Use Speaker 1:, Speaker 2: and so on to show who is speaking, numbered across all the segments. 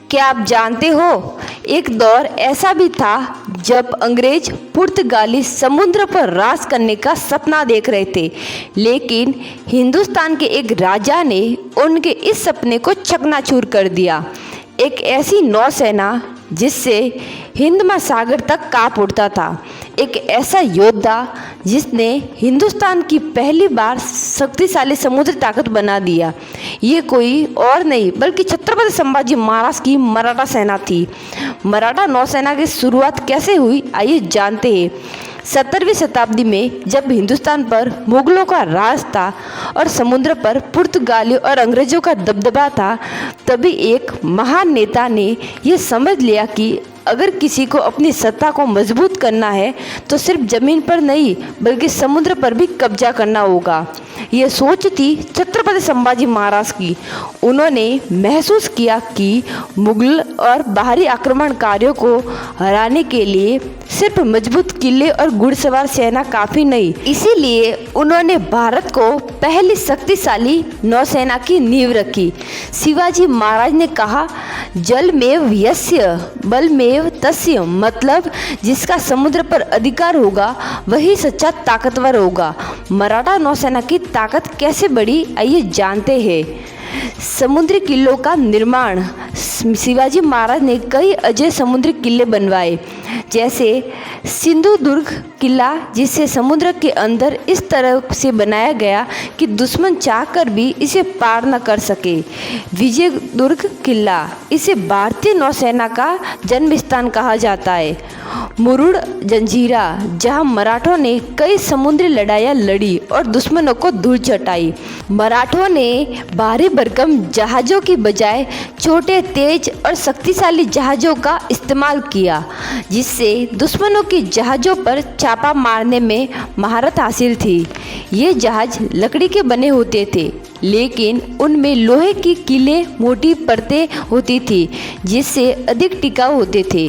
Speaker 1: क्या आप जानते हो, एक दौर ऐसा भी था जब अंग्रेज पुर्तगाली समुद्र पर राज करने का सपना देख रहे थे, लेकिन हिंदुस्तान के एक राजा ने उनके इस सपने को चकनाचूर कर दिया। एक ऐसी नौसेना जिससे हिंद महासागर तक कांप उठता था, एक ऐसा योद्धा जिसने हिंदुस्तान की पहली बार शक्तिशाली समुद्री ताकत बना दिया। ये कोई और नहीं बल्कि छत्रपति संभाजी महाराज की मराठा सेना थी। मराठा नौसेना की शुरुआत कैसे हुई, आइए जानते हैं। 17वीं शताब्दी में जब हिंदुस्तान पर मुगलों का राज था और समुद्र पर पुर्तगालियों और अंग्रेजों का दबदबा था, तभी एक महान नेता ने यह समझ लिया कि अगर किसी को अपनी सत्ता को मजबूत करना है तो सिर्फ ज़मीन पर नहीं बल्कि समुद्र पर भी कब्जा करना होगा। ये सोच थी छत्रपति संभाजी महाराज की। उन्होंने महसूस किया कि मुगल और बाहरी आक्रमणकारियों को हराने के लिए सिर्फ मजबूत किले और घुड़सवार सेना काफ़ी नहीं। इसीलिए उन्होंने भारत को पहली शक्तिशाली नौसेना की नींव रखी। शिवाजी महाराज ने कहा, जलमेव यस्य बलमेव तस्य, मतलब जिसका समुद्र पर अधिकार होगा वही सच्चा ताकतवर होगा। मराठा नौसेना की ताकत कैसे बढ़ी, आइए जानते हैं। समुद्री किलों का निर्माण। शिवाजी महाराज ने कई अजय समुद्री किले बनवाए, जैसे सिंधुदुर्ग किला, जिसे समुद्र के अंदर इस तरह से बनाया गया कि दुश्मन चाहकर भी इसे पार न कर सके। विजयदुर्ग किला, इसे भारतीय नौसेना का जन्म स्थान कहा जाता है। मुरुड जंजीरा, जहां मराठों ने कई समुद्री लड़ाइयाँ लड़ी और दुश्मनों को धूल चटाई। मराठों ने भारी भरकम जहाज़ों की बजाय छोटे, तेज और शक्तिशाली जहाज़ों का इस्तेमाल किया, जिससे दुश्मनों की जहाज़ों पर छापा मारने में महारत हासिल थी। ये जहाज़ लकड़ी के बने होते थे, लेकिन उनमें लोहे की कीलें मोटी परतें होती थी, जिससे अधिक टिकाऊ होते थे।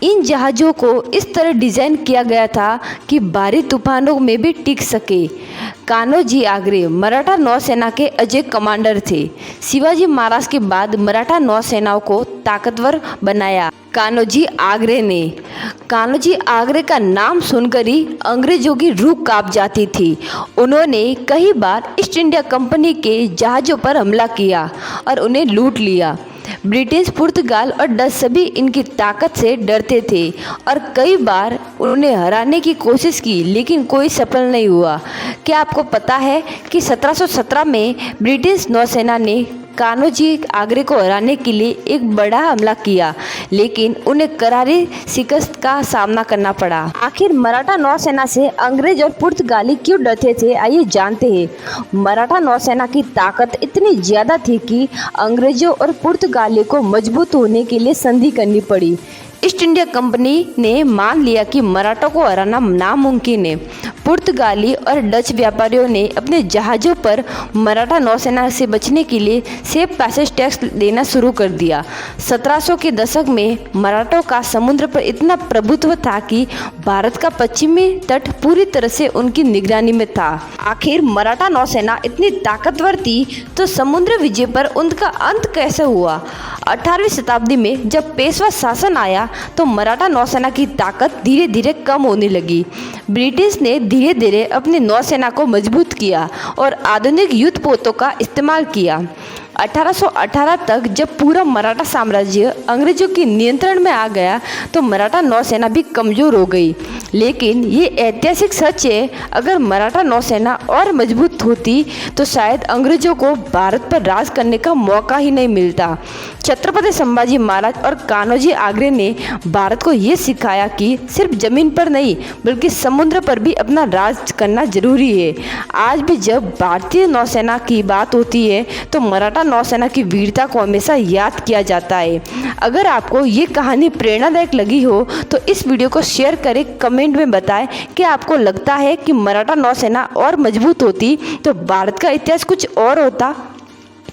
Speaker 1: इन जहाज़ों को इस तरह डिज़ाइन किया गया था कि भारी तूफानों में भी टिक सके। कान्होजी आंग्रे मराठा नौसेना के अजय कमांडर थे। शिवाजी महाराज के बाद मराठा नौसेनाओं को ताकतवर बनाया कान्होजी आंग्रे ने। कान्होजी आंग्रे का नाम सुनकर ही अंग्रेजों की रूह कांप जाती थी। उन्होंने कई बार ईस्ट इंडिया कंपनी के जहाज़ों पर हमला किया और उन्हें लूट लिया। ब्रिटिश, पुर्तगाल और डच सभी इनकी ताकत से डरते थे और कई बार उन्हें हराने की कोशिश की, लेकिन कोई सफल नहीं हुआ। क्या आपको पता है कि 1717 में ब्रिटिश नौसेना ने कान्होजी आंग्रे को हराने के लिए एक बड़ा हमला किया, लेकिन उन्हें करारी शिकस्त का सामना करना पड़ा। आखिर मराठा नौसेना से अंग्रेज और पुर्तगाली क्यों डरते थे, आइए जानते हैं। मराठा नौसेना की ताकत इतनी ज़्यादा थी कि अंग्रेजों और पुर्तगालियों को मजबूत होने के लिए संधि करनी पड़ी। ईस्ट इंडिया कंपनी ने मान लिया कि मराठों को हराना नामुमकिन है। पुर्तगाली और डच व्यापारियों ने अपने जहाज़ों पर मराठा नौसेना से बचने के लिए सेफ पैसेज टैक्स देना शुरू कर दिया। 1700 के दशक में मराठों का समुद्र पर इतना प्रभुत्व था कि भारत का पश्चिमी तट पूरी तरह से उनकी निगरानी में था। आखिर मराठा नौसेना इतनी ताकतवर थी तो समुद्र विजय पर उनका अंत कैसे हुआ? 18वीं शताब्दी में जब पेशवा शासन आया तो मराठा नौसेना की ताकत धीरे धीरे कम होने लगी। ब्रिटिश ने धीरे धीरे अपनी नौसेना को मजबूत किया और आधुनिक युद्धपोतों का इस्तेमाल किया। 1818 तक जब पूरा मराठा साम्राज्य अंग्रेजों के नियंत्रण में आ गया तो मराठा नौसेना भी कमज़ोर हो गई। लेकिन ये ऐतिहासिक सच है, अगर मराठा नौसेना और मजबूत होती तो शायद अंग्रेजों को भारत पर राज करने का मौका ही नहीं मिलता। छत्रपति संभाजी महाराज और कान्होजी आंग्रे ने भारत को ये सिखाया कि सिर्फ ज़मीन पर नहीं बल्कि समुद्र पर भी अपना राज करना जरूरी है। आज भी जब भारतीय नौसेना की बात होती है तो मराठा नौसेना की वीरता को हमेशा याद किया जाता है। अगर आपको ये कहानी प्रेरणादायक लगी हो तो इस वीडियो को शेयर करें, कमेंट में बताएं कि आपको लगता है कि मराठा नौसेना और मजबूत होती तो भारत का इतिहास कुछ और होता।